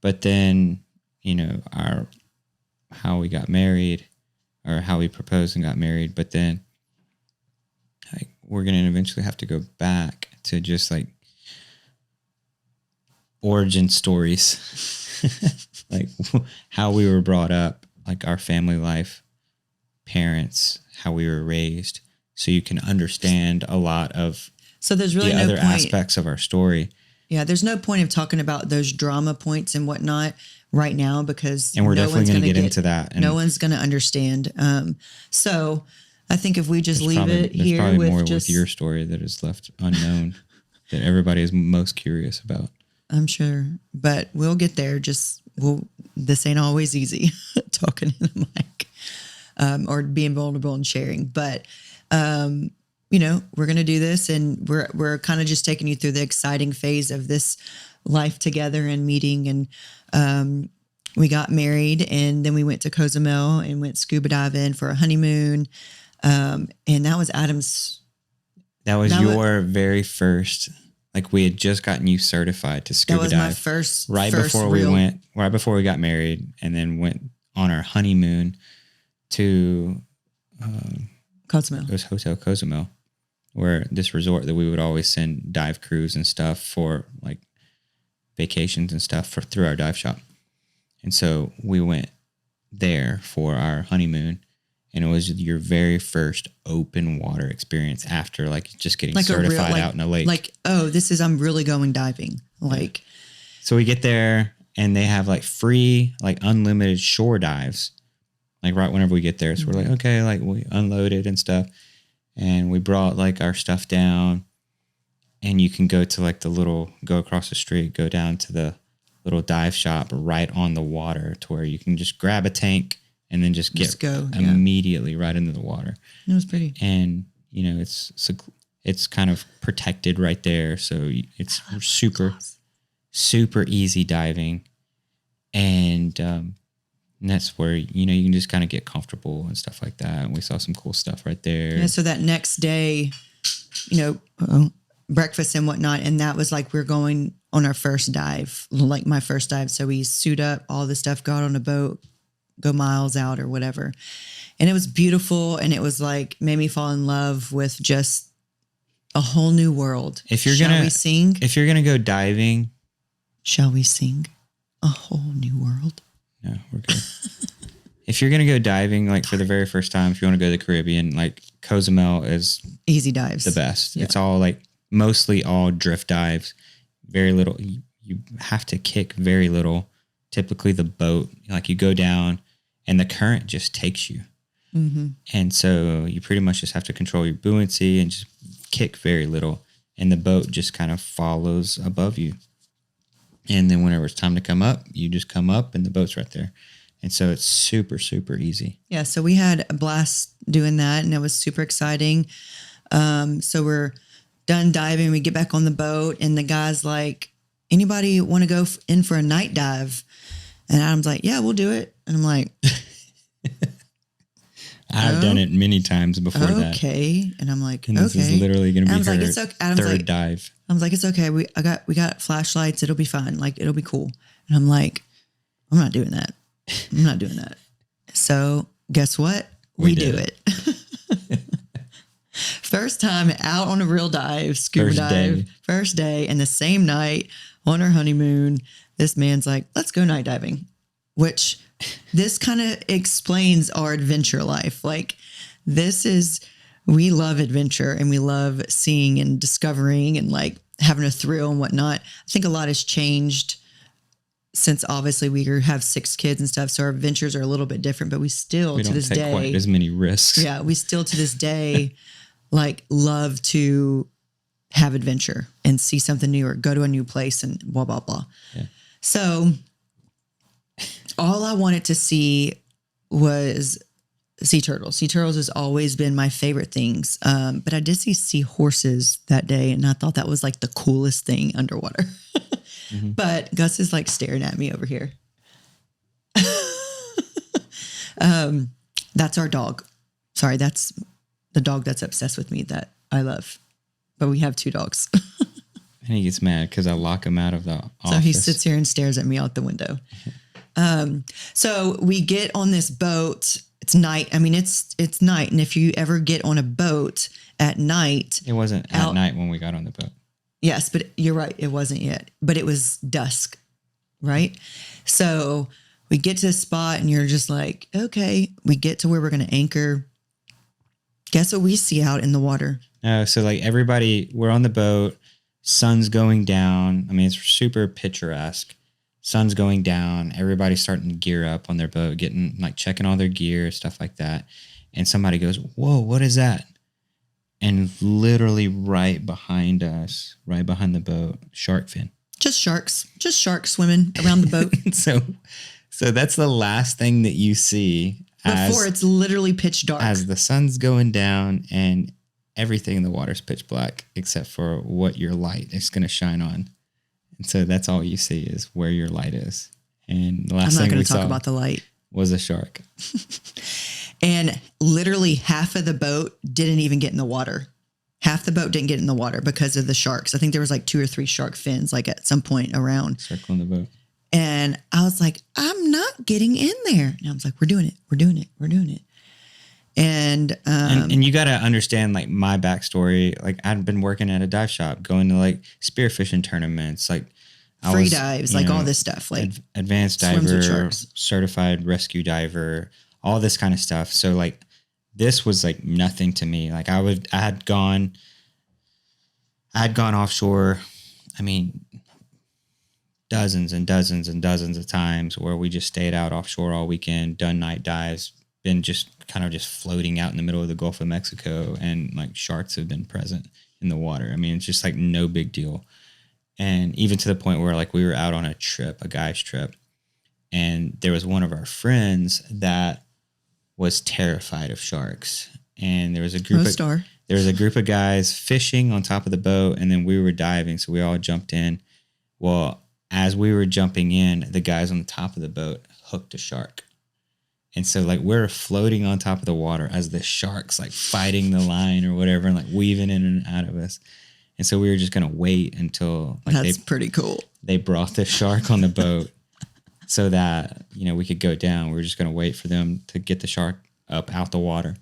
but then how we got married, or how we proposed and got married, but then. Like we're going to eventually have to go back to just like origin stories, like how we were brought up, like our family life, parents, how we were raised. So you can understand a lot of there's really the no other point. Aspects of our story. Yeah. There's no point of talking about those drama points and whatnot right now because we're definitely going to get into that. And no one's going to understand. So I think if we just leave it here probably with more just with your story that is left unknown that everybody is most curious about. I'm sure, but we'll get there. This ain't always easy talking in the mic, or being vulnerable and sharing, but, we're going to do this, and we're kind of just taking you through the exciting phase of this life together and meeting. And, we got married, and then we went to Cozumel and went scuba diving for a honeymoon. And that was Adam's. That was your very first. Like we had just gotten you certified to scuba dive. That was my first. Right before we got married, and then went on our honeymoon to Cozumel. It was Hotel Cozumel, where this resort that we would always send dive crews and stuff for like vacations and stuff through our dive shop. And so we went there for our honeymoon. And it was your very first open water experience after like just getting like certified out in a lake. Like, I'm really going diving. Like, so we get there and they have like free, like unlimited shore dives, like right whenever we get there. So we're like, okay, like we unloaded and stuff, and we brought like our stuff down, and you can go to like go across the street, go down to the little dive shop right on the water to where you can just grab a tank. And then just go immediately right into the water. It was pretty. And, it's kind of protected right there. So it's super easy diving. And that's where, you can just kind of get comfortable and stuff like that. And we saw some cool stuff right there. Yeah, so that next day, breakfast and whatnot. And that was like, we're going on our first dive, like my first dive. So we suit up, all this stuff, got on a boat, go miles out or whatever. And it was beautiful. And it was like, made me fall in love with just a whole new world. Shall we sing? If you're going to go diving. Shall we sing? A whole new world. No, we're good. If you're going to go diving, like for the very first time, if you want to go to the Caribbean, like Cozumel is easy dives, the best. Yeah. It's all like mostly all drift dives, very little. You have to kick very little. Typically the boat, like you go down and the current just takes you. Mm-hmm. And so you pretty much just have to control your buoyancy and just kick very little. And the boat just kind of follows above you. And then whenever it's time to come up, you just come up and the boat's right there. And so it's super, super easy. Yeah. So we had a blast doing that and it was super exciting. So we're done diving. We get back on the boat and the guy's like, anybody want to go in for a night dive? And Adam's like, yeah, we'll do it. And I'm like, I've done it many times before that. Okay. And I'm like, and this is literally going to be her like, it's okay. third dive. I was like, it's okay. We got flashlights. It'll be fine. Like, it'll be cool. And I'm like, I'm not doing that. I'm not doing that. So guess what? We do it. First time out on a real dive, scuba dive, first day, and the same night on our honeymoon, this man's like, let's go night diving, which this kind of explains our adventure life. Like we love adventure and we love seeing and discovering and like having a thrill and whatnot. I think a lot has changed since obviously we have 6 kids and stuff. So our adventures are a little bit different, but we still to this day, don't take quite as many risks. Yeah. We still to this day, like love to have adventure and see something new or go to a new place and blah, blah, blah. Yeah. So all I wanted to see was sea turtles. Sea turtles has always been my favorite things. But I did see seahorses that day and I thought that was like the coolest thing underwater. Mm-hmm. But Gus is like staring at me over here. That's our dog. Sorry, that's the dog that's obsessed with me that I love. But we have 2 dogs. And he gets mad because I lock him out of the office. So he sits here and stares at me out the window. So we get on this boat. It's night. I mean, it's night. And if you ever get on a boat at night. It wasn't at night when we got on the boat. Yes, but you're right. It wasn't yet, but it was dusk, right? So we get to the spot and you're just like, okay, we get to where we're going to anchor. Guess what we see out in the water? So like everybody, we're on the boat, sun's going down. I mean, it's super picturesque. Sun's going down. Everybody's starting to gear up on their boat, getting like checking all their gear, stuff like that. And somebody goes, whoa, what is that? And literally right behind us, right behind the boat, shark fin. Just sharks swimming around the boat. So that's the last thing that you see before it's literally pitch dark. As the sun's going down and everything in the water's pitch black except for what your light is going to shine on. And so that's all you see is where your light is. And the last thing we saw about the light was a shark. And literally half of the boat didn't even get in the water. Half the boat didn't get in the water because of the sharks. I think there was like 2 or 3 shark fins, like at some point around. Circling the boat. And I was like, I'm not getting in there. And I was like, we're doing it. And you got to understand like my backstory. Like I'd been working at a dive shop, going to like spearfishing tournaments, like free dives, like all this stuff, like advanced diver, certified rescue diver, all this kind of stuff. So like this was like nothing to me. Like I had gone offshore. I mean, dozens and dozens and dozens of times where we just stayed out offshore all weekend, done night dives, been just kind of just floating out in the middle of the Gulf of Mexico, and like sharks have been present in the water. I mean, it's just like no big deal. And even to the point where like we were out on a trip, a guy's trip, and there was one of our friends that was terrified of sharks. And there was a group of guys fishing on top of the boat, and then we were diving, so we all jumped in. Well, as we were jumping in, the guys on the top of the boat hooked a shark. And so like we're floating on top of the water as the shark's like fighting the line or whatever and like weaving in and out of us. And so we were just going to wait until like that's pretty cool. They brought the shark on the boat so that, you know, we could go down. We were just going to wait for them to get the shark up out the water.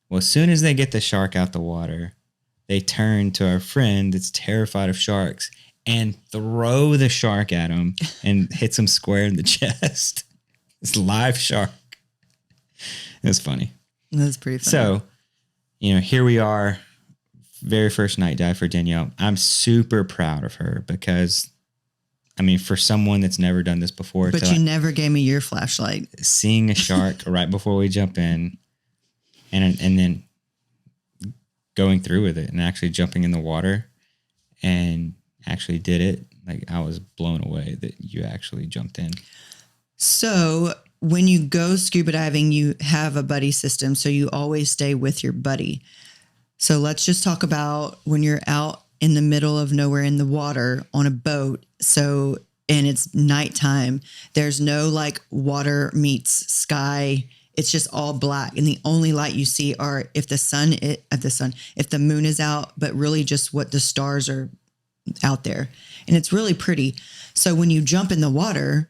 Well, as soon as they get the shark out the water, they turn to our friend that's terrified of sharks and throw the shark at him and hits him square in the chest. It's live shark. It was funny. That's pretty funny. So, you know, here we are. Very first night dive for Danielle. I'm super proud of her because, I mean, for someone that's never done this before. But you never gave me your flashlight. Seeing a shark right before we jump in and then going through with it and actually jumping in the water and actually did it. Like I was blown away that you actually jumped in. So when you go scuba diving, you have a buddy system. So you always stay with your buddy. So let's just talk about when you're out in the middle of nowhere in the water on a boat. So, and it's nighttime, there's no like water meets sky. It's just all black. And the only light you see are if the moon is out, but really just what the stars are out there. And it's really pretty. So when you jump in the water,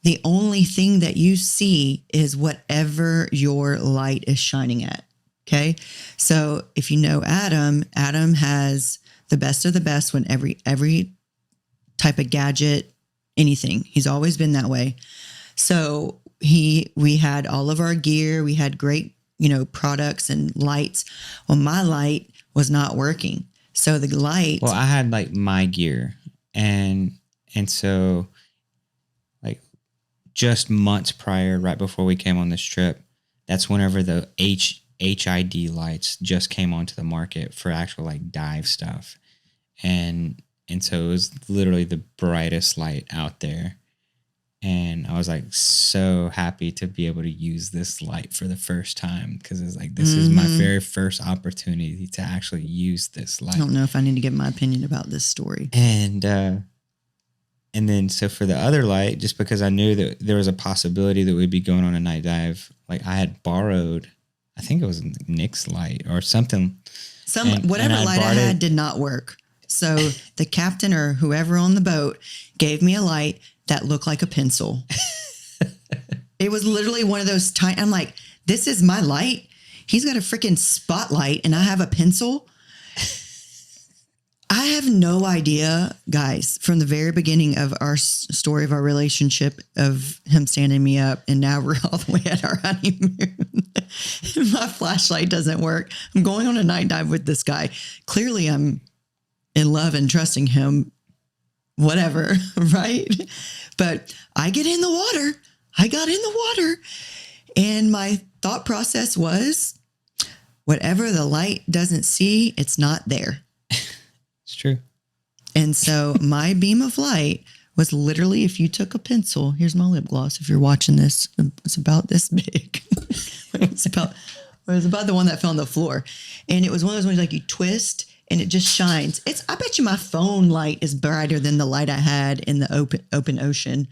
the only thing that you see is whatever your light is shining at. Okay. So if you know Adam has the best of the best when every type of gadget, anything. He's always been that way. So we had all of our gear. We had great, you know, products and lights. Well, my light was not working. So the light. Well, I had like my gear and so like just months prior, right before we came on this trip, that's whenever the HID lights just came onto the market for actual like dive stuff. And so it was literally the brightest light out there. And I was like so happy to be able to use this light for the first time because it's like, this is my very first opportunity to actually use this light. I don't know if I need to give my opinion about this story. And then so for the other light, just because I knew that there was a possibility that we'd be going on a night dive, like I had borrowed, I think it was Nick's light or something. Whatever light I had did not work. So the captain or whoever on the boat gave me a light that looked like a pencil. It was literally one of those tiny, I'm like, this is my light. He's got a freaking spotlight and I have a pencil. I have no idea, guys, from the very beginning of our story of our relationship of him standing me up. And now we're all the way at our honeymoon. My flashlight doesn't work. I'm going on a night dive with this guy. Clearly I'm in love and trusting him, whatever, right? But I get in the water. I got in the water. And my thought process was, whatever the light doesn't see, it's not there. It's true. And so my beam of light was literally, if you took a pencil, here's my lip gloss. If you're watching this, it's about this big. It was about the one that fell on the floor. And it was one of those ones like you twist and it just shines. I bet you my phone light is brighter than the light I had in the open ocean.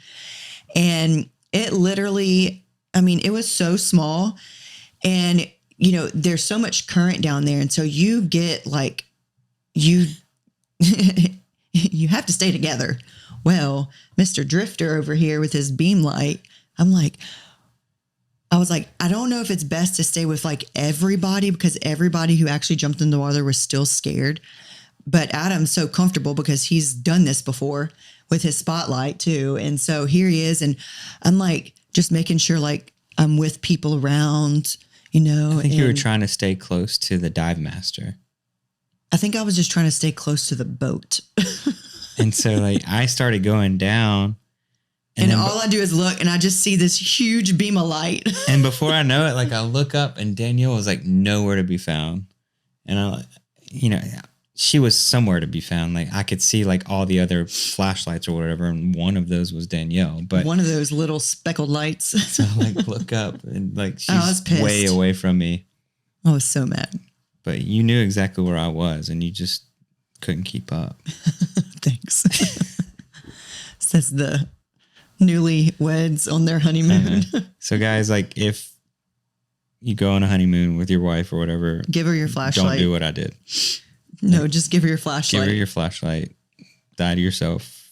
And it literally, I mean, it was so small and, you know, there's so much current down there. And so you get like, you have to stay together. Well, Mr. Drifter over here with his beam light, I was like, I don't know if it's best to stay with like everybody because everybody who actually jumped in the water was still scared. But Adam's so comfortable because he's done this before with his spotlight too. And so here he is. And I'm like, just making sure like I'm with people around, you know. I think you were trying to stay close to the dive master. I think I was just trying to stay close to the boat. And so like I started going down. And all I do is look and I just see this huge beam of light. And before I know it, like I look up and Danielle was like nowhere to be found. And I, you know, she was somewhere to be found. Like I could see like all the other flashlights or whatever. And one of those was Danielle, but one of those little speckled lights. So I like look up and like she's way away from me. I was so mad. But you knew exactly where I was and you just couldn't keep up. Thanks. Says the newlyweds on their honeymoon. So guys, like if you go on a honeymoon with your wife or whatever. Give her your flashlight. Don't do what I did. No, just give her your flashlight. Give her your flashlight. Die to yourself.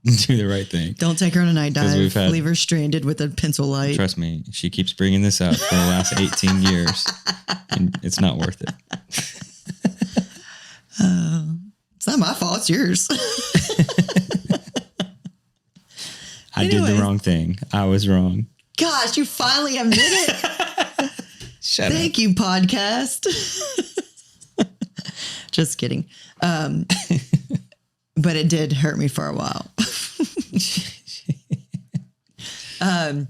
Do the right thing. Don't take her on a night dive. Leave her stranded with a pencil light. Trust me, she keeps bringing this up for the last 18 years, and it's not worth it. It's not my fault. It's yours. I did the wrong thing. I was wrong. Gosh, you finally admit it. Shut up. Thank you, podcast. Just kidding. But it did hurt me for a while.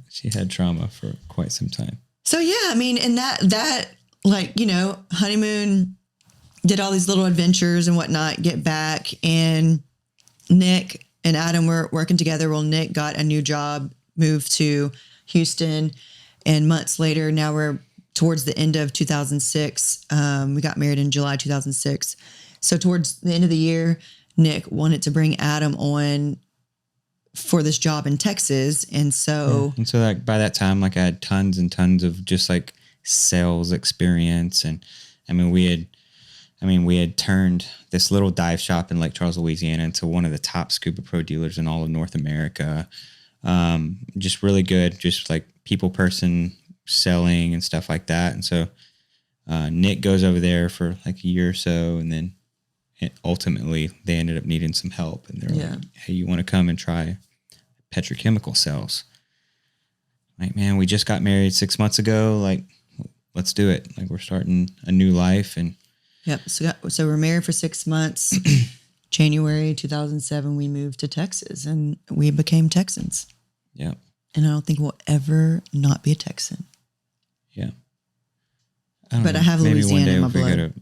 She had trauma for quite some time. So yeah, I mean, and that like, you know, honeymoon, did all these little adventures and whatnot, get back, and Nick and Adam were working together. Well, Nick got a new job, moved to Houston, and months later, now we're towards the end of 2006. We got married in July 2006. So towards the end of the year, Nick wanted to bring Adam on for this job in Texas. And so, like by that time, like I had tons and tons of just like sales experience. And I mean, we had turned this little dive shop in Lake Charles, Louisiana into one of the top scuba pro dealers in all of North America. Just really good, just like people person selling and stuff like that. And so Nick goes over there for like a year or so, and then ultimately they ended up needing some help, and they're like, hey, you want to come and try petrochemical sales? Like, man, we just got married 6 months ago. Like, let's do it. Like, we're starting a new life. And yep. So we're married for 6 months. January 2007, we moved to Texas, and we became Texans. Yeah. And I don't think we'll ever not be a Texan. Yeah. I have Louisiana in my blood. Maybe one day if we go to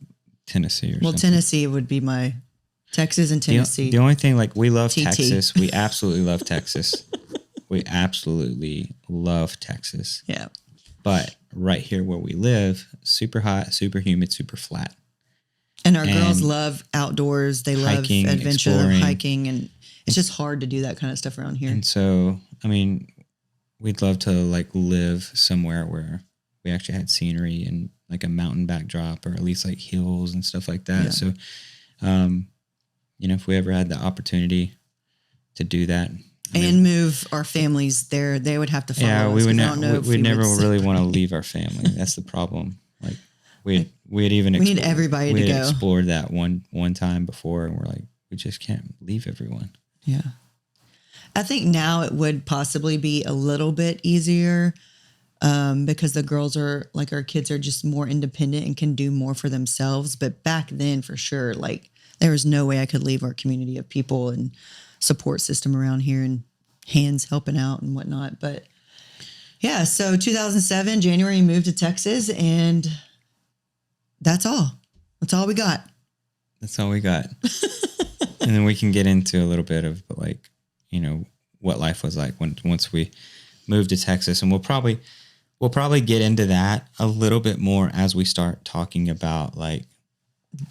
Tennessee or something. Well, Tennessee would be my Texas and Tennessee. The only thing, like, we love TT. Texas. We absolutely love Texas. We absolutely love Texas. Yeah. But right here where we live, super hot, super humid, super flat. And our girls love outdoors. They love hiking, adventure, exploring. Hiking, and it's just hard to do that kind of stuff around here. And so, I mean, we'd love to like live somewhere where we actually had scenery and like a mountain backdrop, or at least like hills and stuff like that. Yeah. So, you know, if we ever had the opportunity to do that. And move our families there, they would have to follow us. Yeah, we would we'd never really want to leave our family. That's the problem. Like we had even we need everybody to go. Explored that one time before, and we're like, we just can't leave everyone. Yeah. I think now it would possibly be a little bit easier because the girls are like, our kids are just more independent and can do more for themselves. But back then, for sure, like there was no way I could leave our community of people and support system around here and hands helping out and whatnot. But yeah, so 2007, January, moved to Texas, and that's all. That's all we got. That's all we got. And then we can get into a little bit of like, you know, what life was like once we moved to Texas. And we'll probably get into that a little bit more as we start talking about like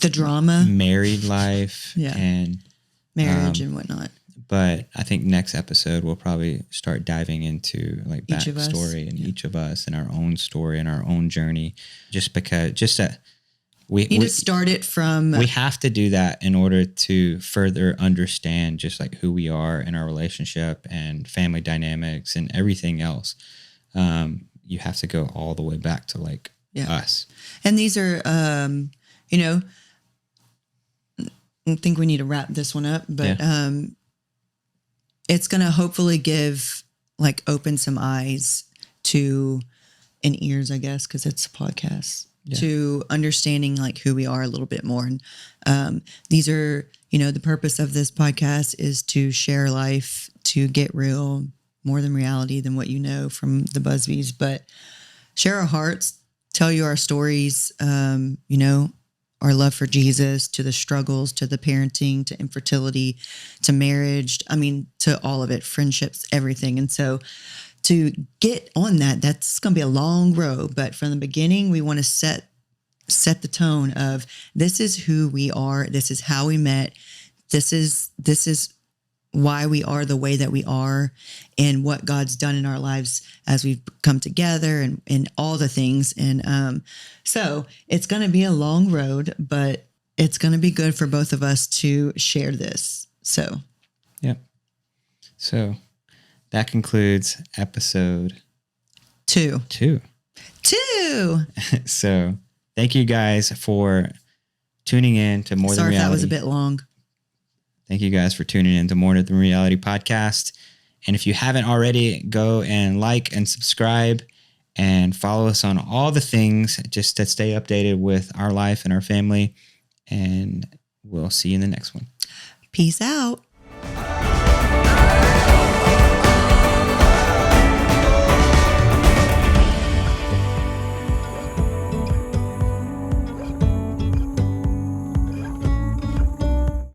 the drama, married life, and marriage and whatnot. But I think next episode we'll probably start diving into like backstory and each of us and our own story and our own journey, just that we need to start it from. We have to do that in order to further understand just like who we are in our relationship and family dynamics and everything else. You have to go all the way back to like us. And these are, you know, I think we need to wrap this one up, but it's going to hopefully open some eyes to, and ears, I guess, because it's a podcast, to understanding like who we are a little bit more. And these are, you know, the purpose of this podcast is to share life, to get real, more than reality than what you know from the Busbys, but share our hearts, tell you our stories, you know, our love for Jesus, to the struggles, to the parenting, to infertility, to marriage. I mean, to all of it, friendships, everything. And so to get on that's going to be a long road, but from the beginning, we want to set the tone of this is who we are. This is how we met. This is why we are the way that we are and what God's done in our lives as we've come together and all the things. And so it's going to be a long road, but it's going to be good for both of us to share this. So, yep. So that concludes episode 2. So thank you guys for tuning in to More Than Sorry Reality. if that was a bit long. Thank you guys for tuning in to More Than Reality podcast. And if you haven't already, go and like and subscribe and follow us on all the things just to stay updated with our life and our family. And we'll see you in the next one. Peace out.